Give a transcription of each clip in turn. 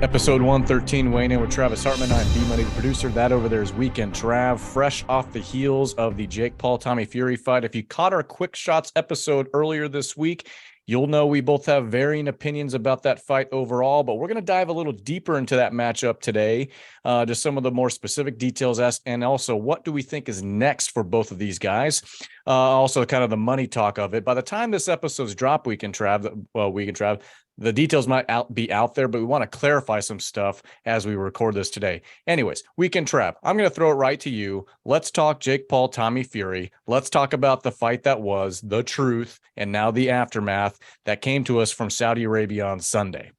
Episode 113, weighing in with Travis Hartman. I'm B-Money, the producer. That over there is Weekend Trav, fresh off the heels of the Jake Paul-Tommy Fury fight. If you caught our Quick Shots episode earlier this week, you'll know we both have varying opinions about that fight overall, but we're going to dive a little deeper into that matchup today, just some of the more specific details, and also what do we think is next for both of these guys, also kind of the money talk of it. By the time this episode's drop, Weekend Trav, the details might be out there, but we want to clarify some stuff as we record this today. Anyways, Weekend Trav, I'm going to throw it right to you. Let's talk Jake Paul, Tommy Fury. Let's talk about the fight that was, the truth, and now the aftermath that came to us from Saudi Arabia on Sunday.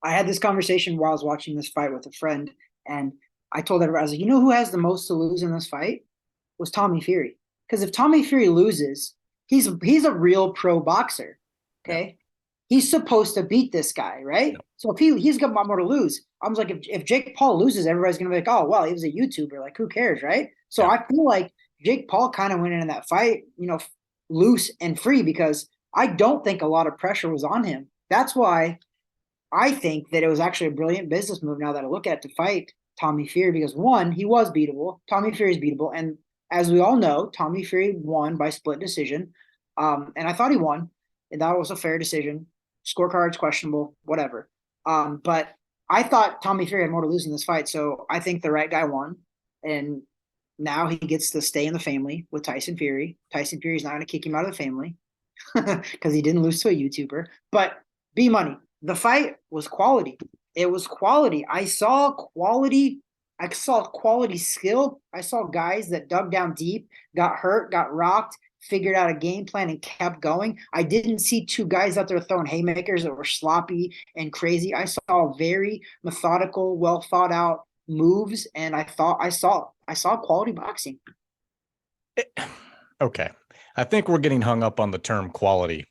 I had this conversation while I was watching this fight with a friend, and I told everybody, I was like, you know who has the most to lose in this fight? Was Tommy Fury. Because if Tommy Fury loses, he's a real pro boxer, okay? Yeah. He's supposed to beat this guy, right? Yep. So if he's got more to lose, I was like, if Jake Paul loses, everybody's gonna be like, oh well, he was a YouTuber, like who cares, right? So yep. I feel like Jake Paul kind of went into that fight, loose and free, because I don't think a lot of pressure was on him. That's why I think that it was actually a brilliant business move now that I look at it, to fight Tommy Fury, because one, he was beatable. Tommy Fury is beatable, and as we all know, Tommy Fury won by split decision, and I thought he won, and that was a fair decision. Scorecards questionable, whatever. But I thought Tommy Fury had more to lose in this fight, so I think the right guy won, and now he gets to stay in the family with Tyson Fury. Tyson Fury's not going to kick him out of the family because he didn't lose to a YouTuber. But B-Money, the fight was quality. It was quality. I saw quality skill. I saw guys that dug down deep, got hurt, got rocked, figured out a game plan and kept going. I didn't see two guys out there throwing haymakers that were sloppy and crazy. I saw very methodical, well thought out moves, and I saw quality boxing. Okay. I think we're getting hung up on the term quality.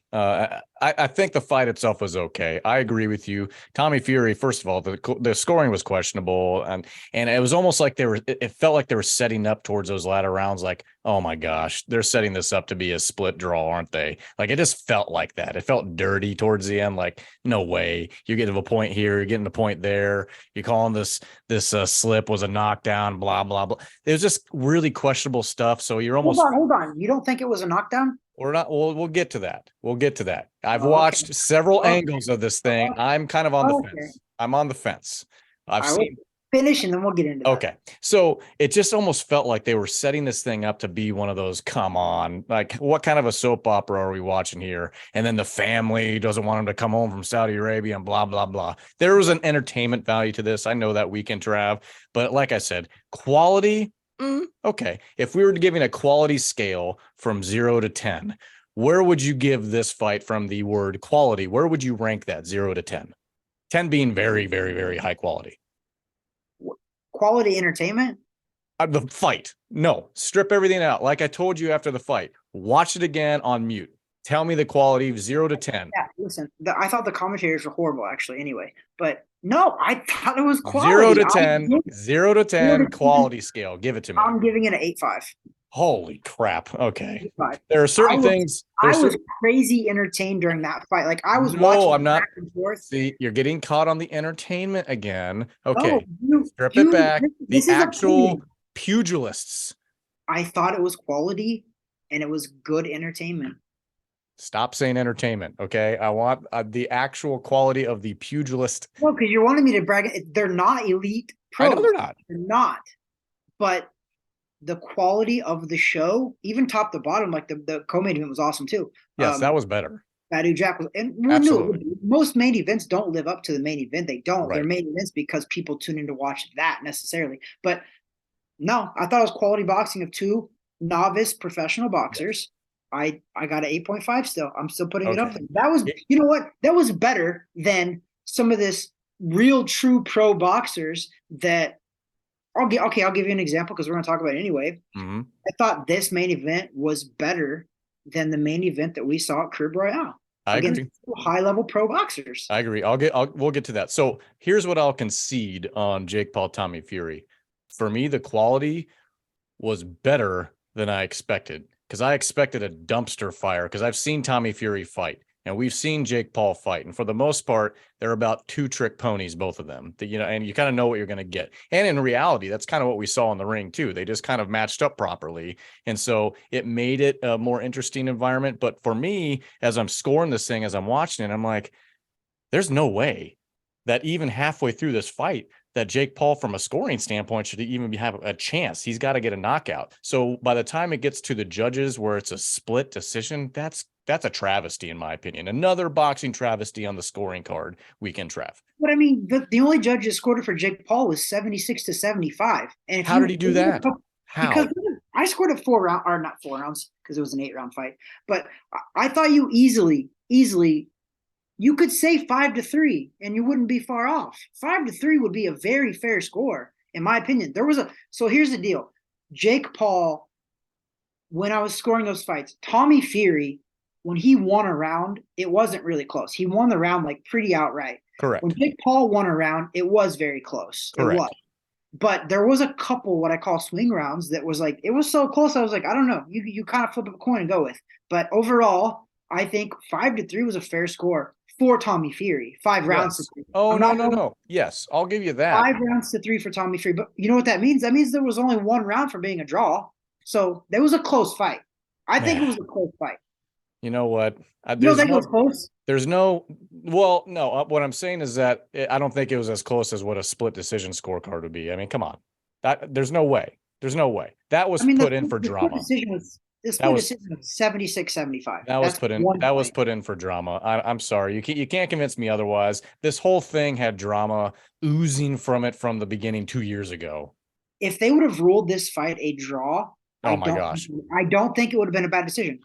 I think the fight itself was okay. I agree with you. Tommy Fury, first of all, the scoring was questionable, and it was almost like it felt like they were setting up towards those latter rounds. Like, oh my gosh, they're setting this up to be a split draw, aren't they? Like, it just felt like that. It felt dirty towards the end. Like, no way. You're getting a point here, you're getting a point there. You're calling this slip was a knockdown, blah blah blah. It was just really questionable stuff. So you're almost hold on. You don't think it was a knockdown? We're not. We'll get to that. We'll get to that. I've watched several angles of this thing. I'm kind of on the fence. I'm on the fence. I've seen. Finish and then we'll get into that. Okay. So it just almost felt like they were setting this thing up to be one of those, come on, like what kind of a soap opera are we watching here? And then the family doesn't want him to come home from Saudi Arabia and blah, blah, blah. There was an entertainment value to this. I know that, Weekend Trav, but like I said, quality. Okay. If we were giving a quality scale from 0 to 10, where would you give this fight from the word quality? Where would you rank that 0 to 10? 10 being very, very, very high quality. Quality entertainment? The fight. No, strip everything out. Like I told you after the fight, watch it again on mute. Tell me the quality of 0 to 10. Yeah, listen, I thought the commentators were horrible, actually, anyway. But no, I thought it was quality. 0 to 10, 0 to 10 quality scale. Give it to me. I'm giving it an 8.5. Holy crap. Okay. 8.5. There are certain things. I was crazy entertained during that fight. Like I was watching. No, I'm not. Back and forth. See, you're getting caught on the entertainment again. Okay. Strip it back. The actual pugilists. I thought it was quality and it was good entertainment. Stop saying entertainment, okay? I want the actual quality of the pugilist. No, because you're wanting me to brag. They're not elite pros. I know they're not. They're not. But the quality of the show, even top to bottom, like the co-main event was awesome too. Yes, that was better. Badu Jack was, and we knew most main events don't live up to the main event. They don't. Right. They're main events because people tune in to watch that necessarily. But no, I thought it was quality boxing of two novice professional boxers. I got an 8.5 still. I'm still putting it up there. That was, you know what? That was better than some of this real true pro boxers that I'll give you an example because we're going to talk about it anyway. Mm-hmm. I thought this main event was better than the main event that we saw at Caribe Royale. I agree. High-level pro boxers. I agree. We'll get to that. So here's what I'll concede on Jake Paul, Tommy Fury. For me, the quality was better than I expected, because I expected a dumpster fire, because I've seen Tommy Fury fight. And we've seen Jake Paul fight. And for the most part, they're about two-trick ponies, both of them. That, and you kind of know what you're going to get. And in reality, that's kind of what we saw in the ring, too. They just kind of matched up properly. And so it made it a more interesting environment. But for me, as I'm scoring this thing, as I'm watching it, I'm like, there's no way that even halfway through this fight, that Jake Paul, from a scoring standpoint, should even have a chance. He's got to get a knockout. So by the time it gets to the judges where it's a split decision, that's a travesty, in my opinion. Another boxing travesty on the scoring card, Weekend Trav. But I mean, the only judge that scored it for Jake Paul was 76-75. And how did he do that? How? Because I scored it 4 rounds, or not 4 rounds, because it was an 8-round fight. But I thought you easily, you could say 5-3 and you wouldn't be far off. 5-3 would be a very fair score, in my opinion. So here's the deal. Jake Paul, when I was scoring those fights, Tommy Fury, when he won a round, it wasn't really close. He won the round like pretty outright. Correct. When Jake Paul won a round, it was very close. Correct. It was. But there was a couple what I call swing rounds that was like, it was so close. I was like, I don't know. You kind of flip a coin and go with. But overall, I think 5-3 was a fair score for Tommy Fury. 5 rounds to 3. Oh, no. Yes, I'll give you that. 5 rounds to 3 for Tommy Fury. But you know what that means? That means there was only 1 round for being a draw. So that was a close fight. I think it was a close fight. You know what? You don't think it was close? What I'm saying is that I don't think it was as close as what a split decision scorecard would be. I mean, come on. There's no way. That was put in for drama. The split decision was 76-75. That was put in for drama. I'm sorry. You can't convince me otherwise. This whole thing had drama oozing from it from the beginning 2 years ago. If they would have ruled this fight a draw, oh my gosh, I don't think it would have been a bad decision.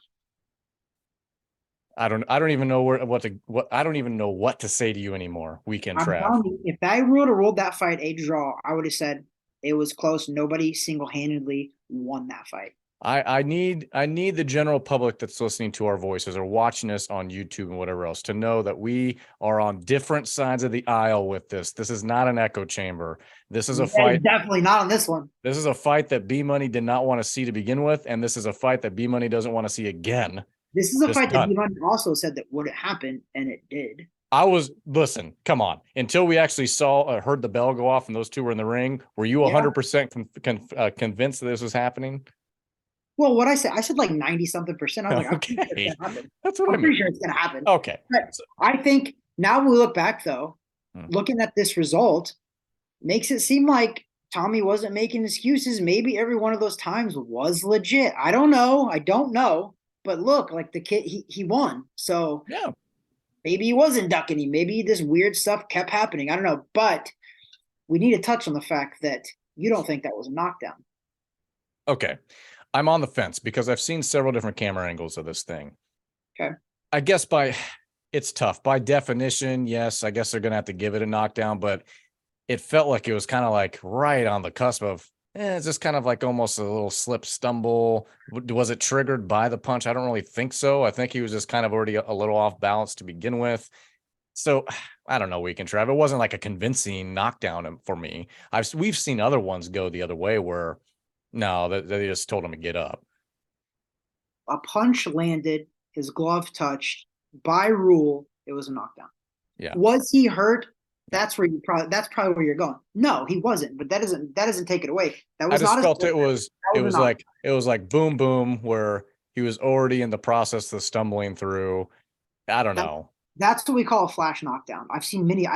I don't even know I don't even know what to say to you anymore. Weekend Trav. If I would have ruled that fight a draw, I would have said it was close. Nobody single-handedly won that fight. I need the general public that's listening to our voices or watching us on YouTube and whatever else to know that we are on different sides of the aisle with this. This is not an echo chamber. This is a fight. Definitely not on this one. This is a fight that B-Money did not want to see to begin with, and this is a fight that B-Money doesn't want to see again. This is a fight that B-Money also said that wouldn't happen, and it did. Listen, come on. Until we actually heard the bell go off and those two were in the ring, were you 100% convinced that this was happening? Well, what I said like 90-something%. I was like, okay. That's what I'm I mean. pretty sure it's going to happen. Okay. But I think now we look back, though, looking at this result, makes it seem like Tommy wasn't making excuses. Maybe every one of those times was legit. I don't know. But look, like the kid, he won. So yeah, maybe he wasn't ducking him. Maybe this weird stuff kept happening. I don't know. But we need to touch on the fact that you don't think that was a knockdown. Okay. I'm on the fence because I've seen several different camera angles of this thing. Okay. I guess it's tough. By definition, yes, I guess they're going to have to give it a knockdown, but it felt like it was kind of like right on the cusp of, it's just kind of like almost a little slip stumble. Was it triggered by the punch? I don't really think so. I think he was just kind of already a little off balance to begin with. So I don't know, Weekend Trav. It wasn't like a convincing knockdown for me. We've seen other ones go the other way where no, they just told him to get up. A punch landed, his glove touched. By rule, it was a knockdown. Yeah. Was he hurt? That's probably where you're going. No, he wasn't. But that doesn't take it away. That was I just felt it was like boom boom where he was already in the process of stumbling through. I don't know. That's what we call a flash knockdown. I've seen many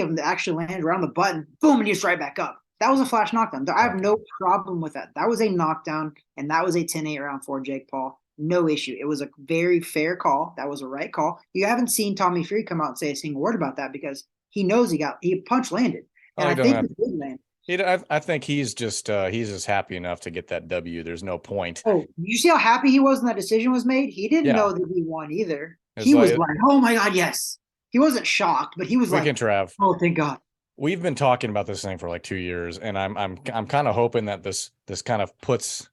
of them that actually land around the button, boom, and he's right back up. That was a flash knockdown. I have no problem with that. That was a knockdown, and that was a 10-8 round for Jake Paul. No issue. It was a very fair call. That was a right call. You haven't seen Tommy Fury come out and say a single word about that because he knows he punch landed. And I think he did land. I think he's just happy enough to get that W. There's no point. Oh, you see how happy he was when that decision was made? He didn't know that he won either. He was like, oh my God, yes. He wasn't shocked, but he was like, Trav. Oh, thank God. We've been talking about this thing for like 2 years, and I'm kind of hoping that this kind of puts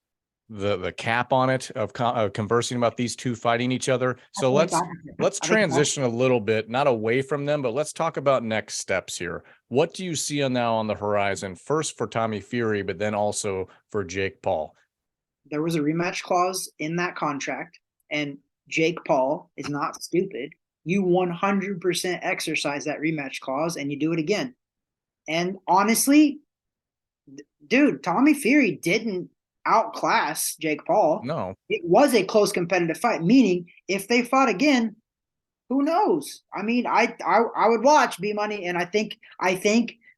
the cap on it of conversing about these two fighting each other. So let's transition a little bit, not away from them, but let's talk about next steps here. What do you see now on the horizon? First for Tommy Fury, but then also for Jake Paul. There was a rematch clause in that contract, and Jake Paul is not stupid. you 100% exercise that rematch clause and you do it again. And honestly, dude, Tommy Fury didn't outclass Jake Paul. No, It was a close competitive fight, meaning if they fought again, who knows? I mean, I would watch B-Money, and I think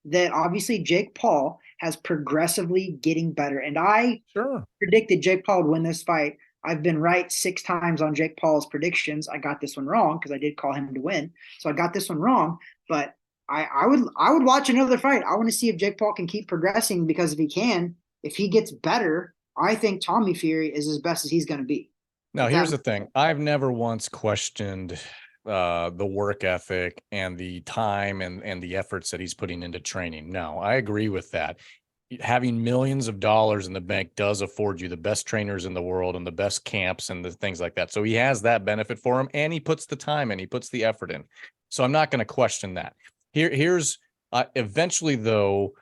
that obviously Jake Paul has progressively getting better. And I sure. predicted Jake Paul would win this fight. I've been right 6 times on Jake Paul's predictions. I got this one wrong because I did call him to win. So I got this one wrong. But I would watch another fight. I want to see if Jake Paul can keep progressing, because if he can, if he gets better, I think Tommy Fury is as best as he's going to be. Now, If here's that the thing. I've never once questioned the work ethic and the time and the efforts that he's putting into training. No, I agree with that. Having millions of dollars in the bank does afford you the best trainers in the world and the best camps and the things like that. So he has that benefit for him, and he puts the time and he puts the effort in. So I'm not going to question that. Here's eventually, though,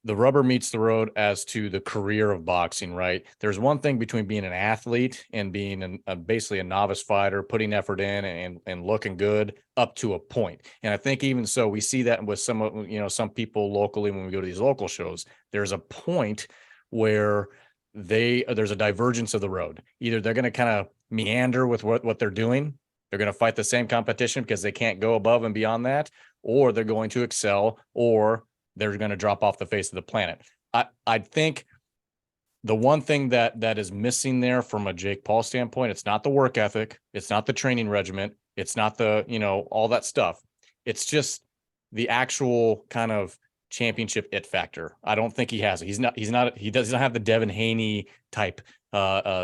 the rubber meets the road as to the career of boxing, right? There's one thing between being an athlete and being basically a novice fighter, putting effort in and looking good up to a point. And I think even so, we see that with some people locally when we go to these local shows. There's a point where there's a divergence of the road. Either they're going to kind of meander with what they're doing. They're going to fight the same competition because they can't go above and beyond that, or they're going to excel, or they're going to drop off the face of the planet. I think the one thing that is missing there from a Jake Paul standpoint, it's not the work ethic, it's not the training regimen, it's not the, all that stuff. It's just the actual kind of championship it factor. I don't think he has it. He doesn't have the Devin Haney type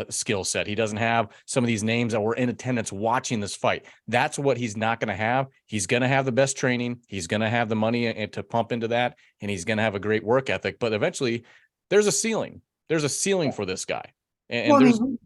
skill set. He doesn't have some of these names that were in attendance watching this fight. That's what he's not going to have. He's going to have the best training. He's going to have the money to pump into that, and he's going to have a great work ethic. But eventually, there's a ceiling. There's a ceiling for this guy. And well, I there's mean,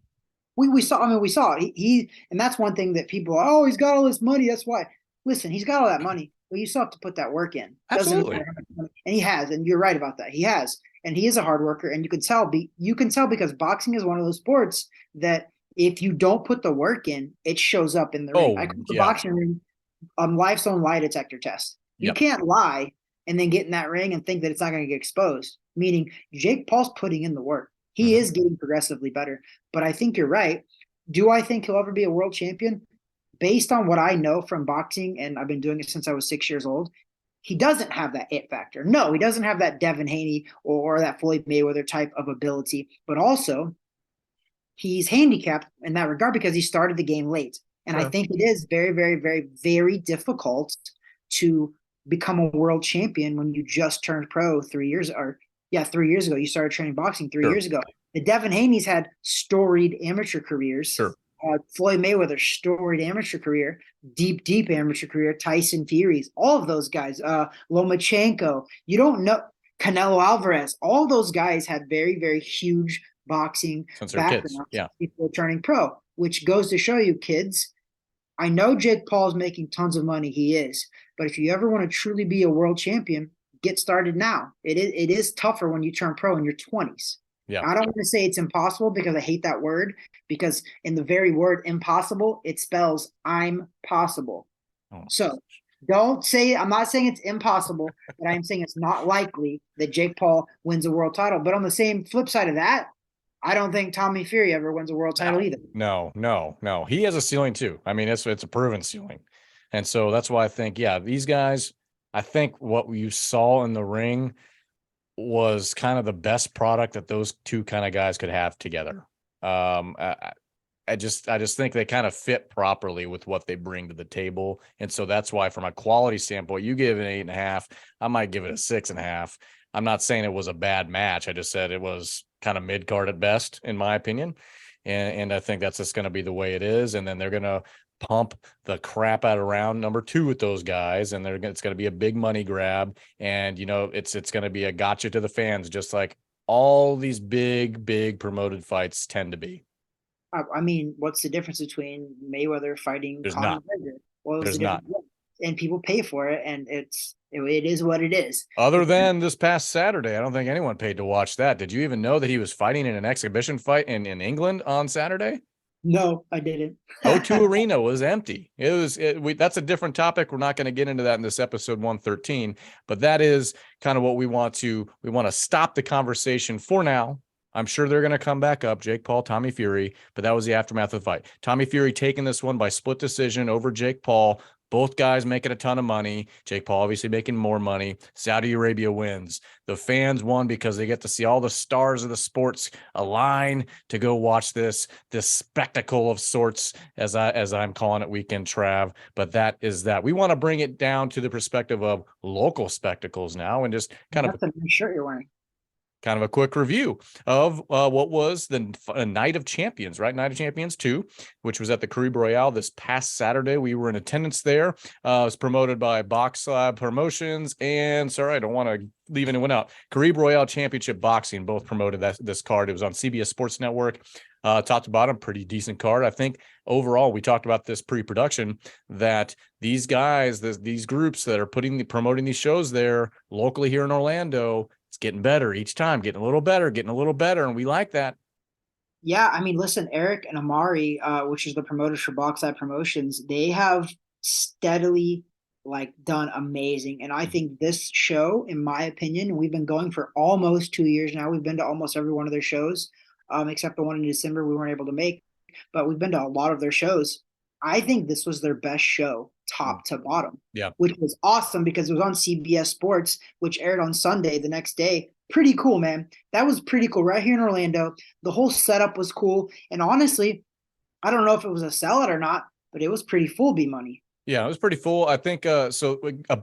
we saw. I mean, we saw it. And that's one thing that people. Oh, he's got all this money. That's why. Listen, he's got all that money. Well, you still have to put that work in. Doesn't absolutely matter how much money. And he has. And you're right about that. He has. And he is a hard worker. And you can tell. You can tell because boxing is one of those sports that if you don't put the work in, it shows up in the ring. I call the yeah, boxing ring life's own lie detector test. You yep. can't lie and then get in that ring and think that it's not going to get exposed. Meaning Jake Paul's putting in the work. He is getting progressively better. But I think you're right. Do I think he'll ever be a world champion? Based on what I know from boxing, and I've been doing it since I was 6 years old, he doesn't have that it factor. No, he doesn't have that Devin Haney or that Floyd Mayweather type of ability. But also, he's handicapped in that regard because he started the game late. And I think it is very, very, very, very difficult to become a world champion when you just turned pro 3 years or 3 years ago. You started training boxing 3 years ago. The Devin Haney's had storied amateur careers. Sure. Floyd Mayweather, storied amateur career, deep amateur career. Tyson Fury's, all of those guys. Lomachenko. You don't know Canelo Alvarez. All those guys had very, very huge boxing backgrounds before turning pro, which goes to show you, kids. I know Jake Paul's making tons of money. He is, but if you ever want to truly be a world champion, get started now. It is tougher when you turn pro in your 20s. Yeah. I don't want to say it's impossible because I hate that word, because in the very word impossible, it spells I'm possible. So don't say, I'm not saying it's impossible, but I'm saying it's not likely that Jake Paul wins a world title. But on the same flip side of that, I don't think Tommy Fury ever wins a world title either. No. He has a ceiling too. I mean, it's a proven ceiling. And so that's why I think, these guys, I think what you saw in the ring was kind of the best product that those two kind of guys could have together. I just think they kind of fit properly with what they bring to the table. And so that's why, from a quality standpoint, you give it an 8.5. I might give it a 6.5. I'm not saying it was a bad match. I just said it was kind of mid card at best, in my opinion. And I think that's just going to be the way it is. And then they're going to pump the crap out of round number 2 with those guys. And it's going to be a big money grab. And, it's going to be a gotcha to the fans, just like all these big promoted fights tend to be. I mean, what's the difference between Mayweather fighting Conor McGregor? Well, there's not. And people pay for it, and it is what it is. Other than this past Saturday, I don't think anyone paid to watch that. Did you even know that he was fighting in an exhibition fight in England on Saturday? No, I didn't. O2 Arena was empty. That's a different topic. We're not going to get into that in this episode 113, but that is kind of what we want to stop the conversation for now. I'm sure they're going to come back up, Jake Paul, Tommy Fury, but that was the aftermath of the fight. Tommy Fury taking this one by split decision over Jake Paul. Both guys making a ton of money. Jake Paul obviously making more money. Saudi Arabia wins. The fans won because they get to see all the stars of the sports align to go watch this spectacle of sorts, as I'm calling it, Weekend Trav. But that is that. We want to bring it down to the perspective of local spectacles now, and just That's a nice shirt you're wearing. Kind of a quick review of what was the Night of Champions, right? Night of Champions 2, which was at the Caribe Royale this past Saturday. We were in attendance there. It was promoted by BoxLab Promotions, and sorry, I don't want to leave anyone out. Caribe Royale Championship Boxing both promoted this card. It was on CBS Sports Network. Top to bottom, pretty decent card. I think overall, we talked about this pre-production, that these guys, these groups that are promoting these shows there locally here in Orlando, it's getting better each time, getting a little better, and we like that. Yeah, I mean, listen, Eric and Amari, which is the promoters for BoxLab Promotions, they have steadily done amazing. And I think this show, in my opinion, we've been going for almost 2 years now. We've been to almost every one of their shows, except the one in December we weren't able to make, but we've been to a lot of their shows. I think this was their best show, top to bottom. Yeah. Which was awesome because it was on CBS Sports, which aired on Sunday the next day. Pretty cool, man. That was pretty cool. Right here in Orlando. The whole setup was cool. And honestly, I don't know if it was a sellout or not, but it was pretty full, B-Money. Yeah, it was pretty full. I think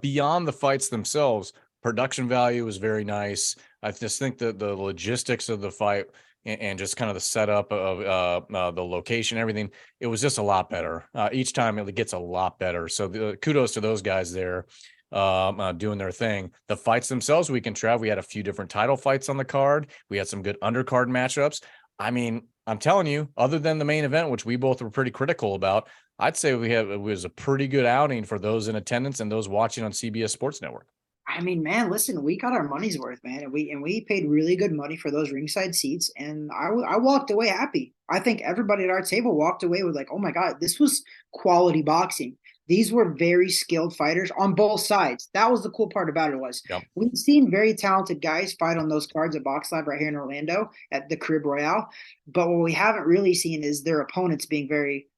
beyond the fights themselves, production value was very nice. I just think that the logistics of the fight and just kind of the setup of the location, everything, it was just a lot better. Each time it gets a lot better. So kudos to those guys there doing their thing. The fights themselves, we had a few different title fights on the card. We had some good undercard matchups. I mean, I'm telling you, other than the main event, which we both were pretty critical about, I'd say it was a pretty good outing for those in attendance and those watching on CBS Sports Network. I mean, man, listen, we got our money's worth, man, and we paid really good money for those ringside seats, and I walked away happy. I think everybody at our table walked away with oh my God, this was quality boxing. These were very skilled fighters on both sides. That was the cool part about it was we've seen very talented guys fight on those cards at BoxLab right here in Orlando at the Caribe Royale, but what we haven't really seen is their opponents being very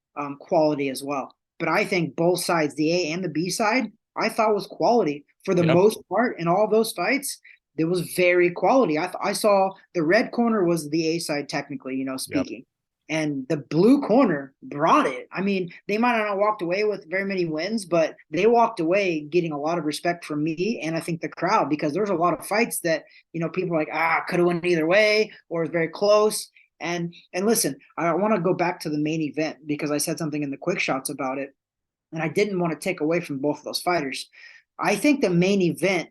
quality as well. But I think both sides, the A and the B side, I thought was quality for the most part in all those fights. There was very quality. I saw the red corner was the A side technically, speaking, and the blue corner brought it. I mean, they might not have walked away with very many wins, but they walked away getting a lot of respect from me and I think the crowd, because there's a lot of fights that people are like, could have went either way or it's very close. And listen, I want to go back to the main event because I said something in the quick shots about it, and I didn't want to take away from both of those fighters. I think the main event,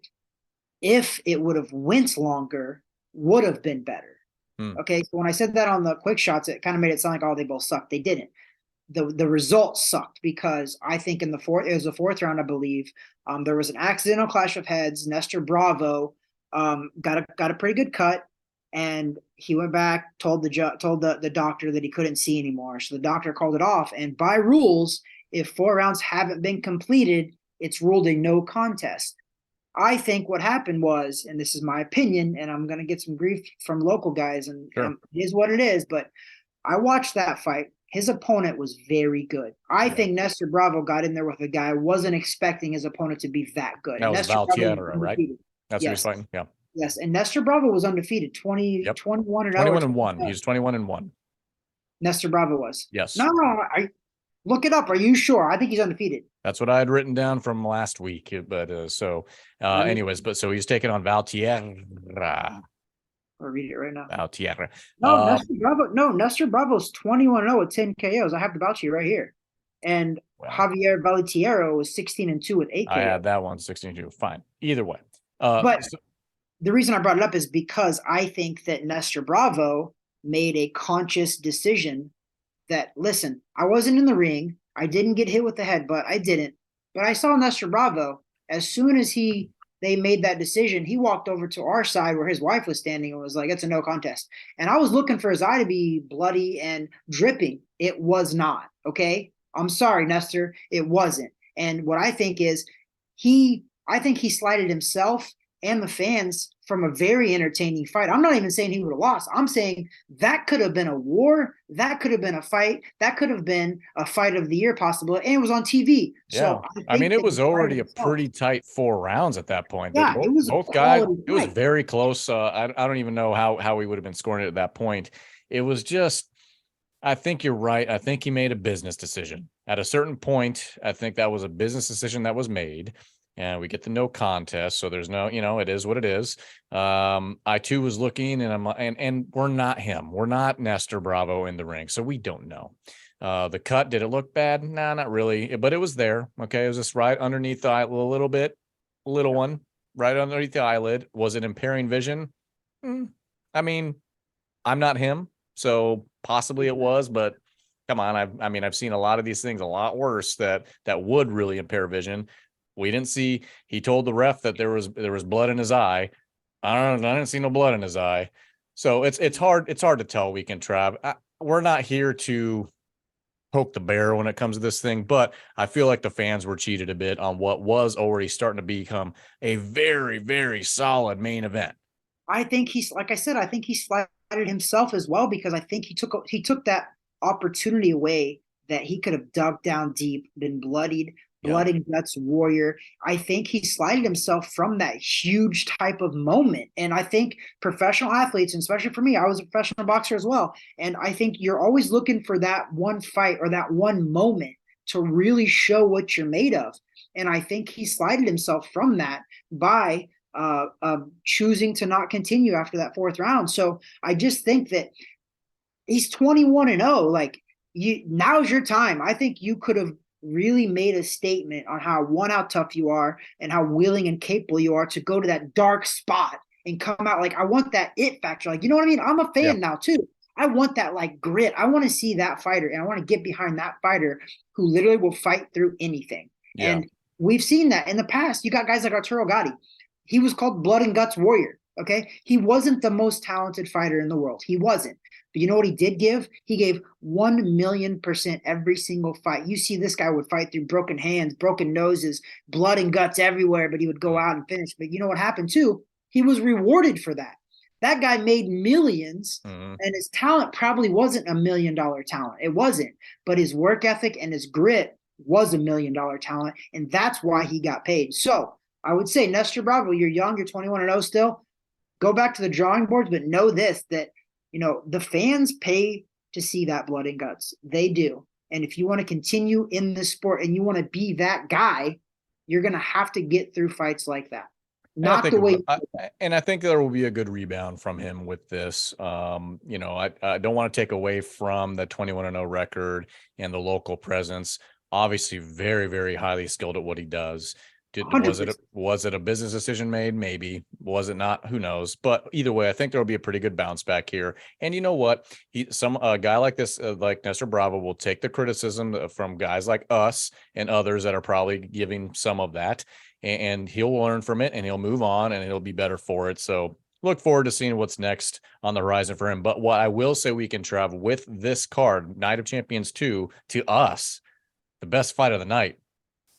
if it would have went longer, would have been better. Okay, so when I said that on the quick shots, it kind of made it sound like, they both sucked. They didn't. The results sucked because I think it was the fourth round, I believe. There was an accidental clash of heads. Nestor Bravo got a pretty good cut, and he went back, told the doctor that he couldn't see anymore. So the doctor called it off. And by rules, if 4 rounds haven't been completed, it's ruled a no contest. I think what happened was, and this is my opinion, and I'm going to get some grief from local guys, and it is what it is, but I watched that fight. His opponent was very good. I think Nestor Bravo got in there with a guy wasn't expecting his opponent to be that good. That was Valtierra, right? That's who he's fighting. Yeah. Yes, and Nestor Bravo was undefeated, 21 and 0. 21 and 1. He's 21 and 1. Nestor Bravo was. Yes. No, I look it up. Are you sure? I think he's undefeated. That's what I had written down from last week. But anyways, so he's taking on Valtierra. I'll read it right now. Valtierra. Nestor Bravo's 21-0 with 10 KOs. I have the Valtierra right here. And Javier Valtierra was 16-2 with 8 KOs. I had that one 16-2. Fine. Either way. But the reason I brought it up is because I think that Nestor Bravo made a conscious decision that, listen, I wasn't in the ring. I didn't get hit with the headbutt. I didn't. But I saw Nestor Bravo, as soon as he they made that decision, he walked over to our side where his wife was standing and was like, it's a no contest. And I was looking for his eye to be bloody and dripping. It was not. Okay. I'm sorry, Nestor. It wasn't. And what I think is I think he slighted himself and the fans from a very entertaining fight. I'm not even saying he would have lost. I'm saying that could have been a war. That could have been a fight. That could have been a fight of the year possible. And it was on TV. Yeah. So I mean, it was already a pretty tight 4 rounds at that point. Yeah, it was both guys, it was fight. very close. I don't even know how we would have been scoring it at that point. It was just, I think you're right. I think he made a business decision. At a certain point, I think that was a business decision that was made. And we get the no contest, so there's no, it is what it is. I too was looking, and we're not him. We're not Nestor Bravo in the ring, so we don't know. The cut, did it look bad? Nah, not really, but it was there. Okay, it was just right underneath the eyelid, a little bit, little one, right underneath the eyelid. Was it impairing vision? I mean, I'm not him, so possibly it was, but come on, I've seen a lot of these things a lot worse that would really impair vision. We didn't see. He told the ref that there was blood in his eye. I didn't see no blood in his eye. So it's hard to tell. Weekend Trav. We're not here to poke the bear when it comes to this thing, but I feel like the fans were cheated a bit on what was already starting to become a very, very solid main event. I think like I said, I think he slighted himself as well, because I think he took that opportunity away that he could have dug down deep, been bloodied, blood and guts warrior. I think he slighted himself from that huge type of moment. And I think professional athletes, and especially for me, I was a professional boxer as well. And I think you're always looking for that one fight or that one moment to really show what you're made of. And I think he slighted himself from that by choosing to not continue after that 4th round. So I just think that he's 21-0. Like, now's your time. I think you could have really made a statement on how tough you are and how willing and capable you are to go to that dark spot and come out. Like, I want that it factor. Like, you know what I mean? I'm a fan now too. I want that like grit. I want to see that fighter, and I want to get behind that fighter who literally will fight through anything. Yeah. And we've seen that in the past. You got guys like Arturo Gatti. He was called blood and guts warrior. Okay. He wasn't the most talented fighter in the world. He wasn't. But you know what he did give? He gave 1,000,000% every single fight. You see, this guy would fight through broken hands, broken noses, blood and guts everywhere, but he would go out and finish. But you know what happened too? He was rewarded for that. That guy made millions, and his talent probably wasn't $1 million talent. It wasn't. But his work ethic and his grit was $1 million talent, and that's why he got paid. So I would say, Nestor Bravo, you're young, you're 21-0 still. Go back to the drawing boards, but know this, that the fans pay to see that blood and guts. They do. And if you want to continue in this sport and you want to be that guy, you're going to have to get through fights like that. Not the way. And I think there will be a good rebound from him with this. I don't want to take away from the 21-0 record and the local presence. Obviously, very, very highly skilled at what he does. Was it a business decision made? Maybe. Was it not? Who knows? But either way, I think there will be a pretty good bounce back here. And you know what? A guy like this, like Nestor Bravo, will take the criticism from guys like us and others that are probably giving some of that, and he'll learn from it and he'll move on and he'll be better for it. So look forward to seeing what's next on the horizon for him. But what I will say, we can travel with this card, Night of Champions 2, to us, the best fight of the night.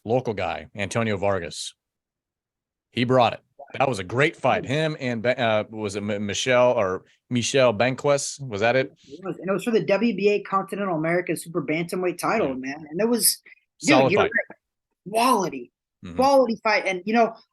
Local guy, Antonio Vargas. He brought it. That was a great fight. Him and was it Michel Banquez? Was that it? And it was for the WBA Continental America Super Bantamweight title, man. And it was solid fight. Quality fight. And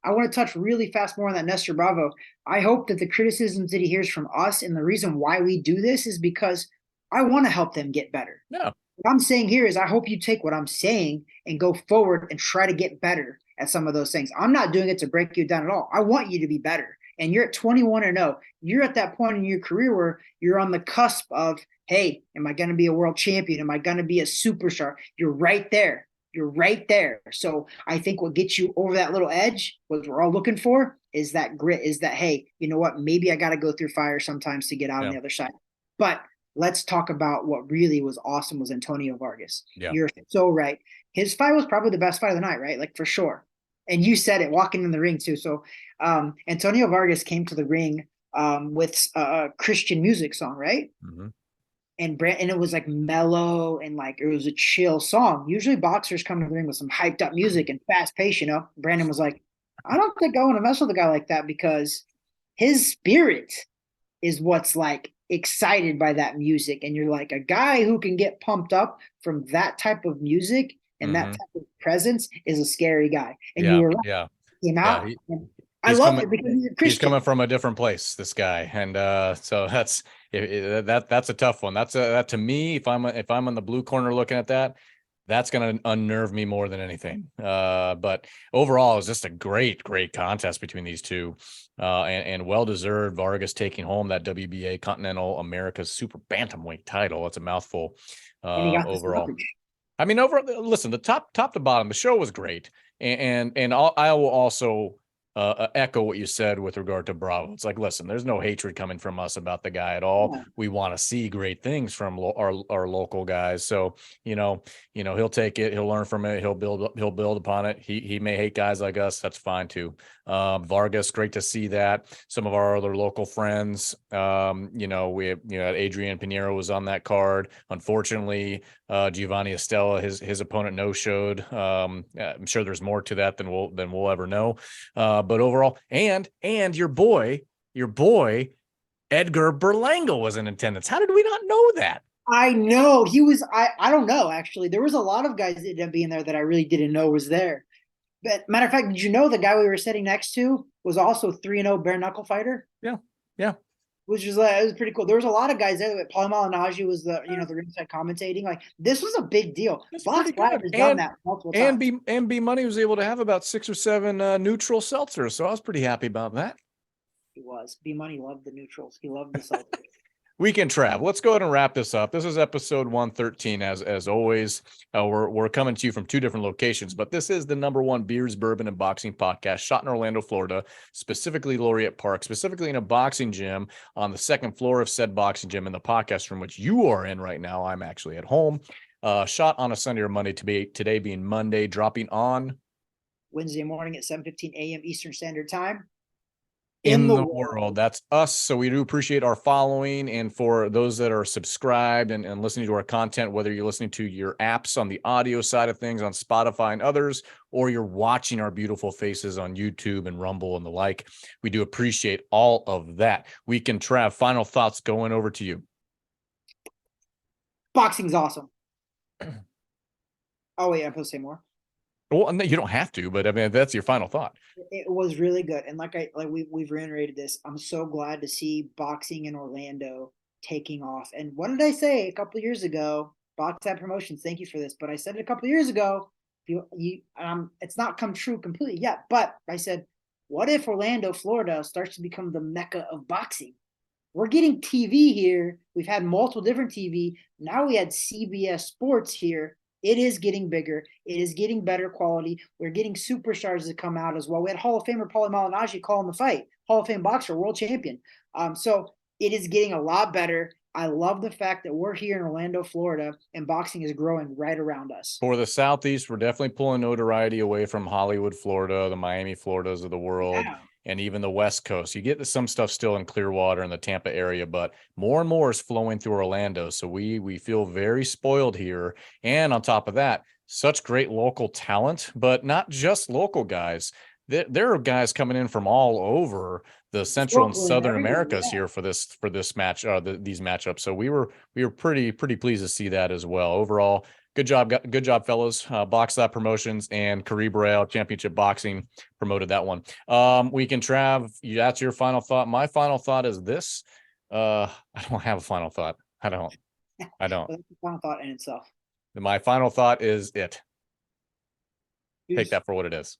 I want to touch really fast more on that Nestor Bravo. I hope that the criticisms that he hears from us, and the reason why we do this, is because I want to help them get better. Yeah. What I'm saying here is I hope you take what I'm saying and go forward and try to get better at some of those things. I'm not doing it to break you down at all. I want you to be better. And you're at 21-0. You're at that point in your career where you're on the cusp of, hey, am I going to be a world champion? Am I going to be a superstar? You're right there. You're right there. So I think what gets you over that little edge, what we're all looking for, is that grit, is that, hey, you know what? Maybe I got to go through fire sometimes to get out on the other side. But let's talk about what really was awesome was Antonio Vargas. Yeah. You're so right. His fight was probably the best fight of the night, right? Like, for sure. And you said it walking in the ring too. So Antonio Vargas came to the ring with a Christian music song, right? Mm-hmm. And it was like mellow and like it was a chill song. Usually boxers come to the ring with some hyped up music and fast pace, you know. Brandon was like, I don't think I want to mess with a guy like that because his spirit is what's like excited by that music. And you're like, a guy who can get pumped up from that type of music and that Mm-hmm. type of presence is a scary guy. And you Yeah, were right. yeah, He came yeah. out. And I He's loved coming. it because he's a He's Christian. coming from a different place, this guy, and so that's a tough one. That to me, if I'm on the blue corner looking at that, that's going to unnerve me more than anything. But overall, it was just a great contest between these two, and well deserved. Vargas taking home that WBA Continental America's Super Bantamweight title. It's a mouthful. And he got the Overall. stoppage. I mean, listen, the top to bottom, the show was great, and I will also echo what you said with regard to Bravo. It's like, listen, there's no hatred coming from us about the guy at all. Yeah. We want to see great things from our local guys. So he'll take it, he'll learn from it, he'll build upon it. He may hate guys like us. That's fine too. Vargas, great to see that. Some of our other local friends, Adrian Pinheiro was on that card. Unfortunately, Giovanni Estella, his opponent no-showed. I'm sure there's more to that than we'll ever know. But overall, and your boy Edgar Berlanga was in attendance. How did we not know that? I know he was. I don't know actually. There was a lot of guys that ended up being there that I really didn't know was there. But matter of fact, did you know the guy we were sitting next to was also 3-0 bare knuckle fighter? Yeah. Which was it was pretty cool. There was a lot of guys there. Paul Malignaggi was the ringside commentating. Like this was a big deal. That's pretty BoxLab good. has done that multiple And times. B-Money was able to have about 6 or 7 neutral seltzers, so I was pretty happy about that. He was. B-Money loved the neutrals. He loved the seltzers. Weekend Trav. Let's go ahead and wrap this up. This is episode 113. As always, we're coming to you from 2 different locations, but this is the #1 beers, bourbon, and boxing podcast shot in Orlando, Florida, specifically Laureate Park, specifically in a boxing gym on the 2nd floor of said boxing gym in the podcast room, which you are in right now. I'm actually at home. Shot on a Sunday or Monday, today being Monday, dropping on Wednesday morning at 7:15 a.m. Eastern Standard Time. In the world. That's us. So we do appreciate our following, and for those that are subscribed and listening to our content, whether you're listening to your apps on the audio side of things on Spotify and others, or you're watching our beautiful faces on YouTube and Rumble and the like, we do appreciate all of that. Weekend Trav, final thoughts going over to you. Boxing's awesome. Oh wait, I'm supposed to say more. Well, no, you don't have to, but I mean, that's your final thought. It was really good, and we've reiterated this. I'm so glad to see boxing in Orlando taking off. And what did I say a couple of years ago? BoxLab Promotions, thank you for this. But I said it a couple of years ago. It's not come true completely yet. But I said, what if Orlando, Florida, starts to become the mecca of boxing? We're getting TV here. We've had multiple different TV. Now we had CBS Sports here. It is getting bigger. It is getting better quality. We're getting superstars that come out as well. We had Hall of Famer Paulie Malignaggi calling the fight, Hall of Fame boxer, world champion. So it is getting a lot better. I love the fact that we're here in Orlando, Florida, and boxing is growing right around us. For the Southeast, we're definitely pulling notoriety away from Hollywood, Florida, the Miami, Floridas of the world. Yeah. And even the West Coast. You get some stuff still in Clearwater and the Tampa area, but more and more is flowing through Orlando. So we feel very spoiled here. And on top of that, such great local talent, but not just local guys. There are guys coming in from all over the Central and Southern Americas here for this match, these matchups. So we were pretty pleased to see that as well. Overall, good job, fellas. BoxLab Promotions and Caribe Royale Championship Boxing promoted that one. Weekend Trav, that's your final thought. My final thought is this. I don't have a final thought. I don't. That's a final thought in itself. My final thought is it. Peace. Take that for what it is.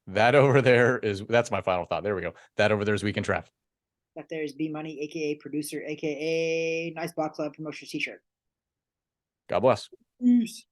That over there that's my final thought. There we go. That over there is Weekend Trav. That there is B-Money, aka producer, aka nice BoxLab Promotions t-shirt. God bless. Peace.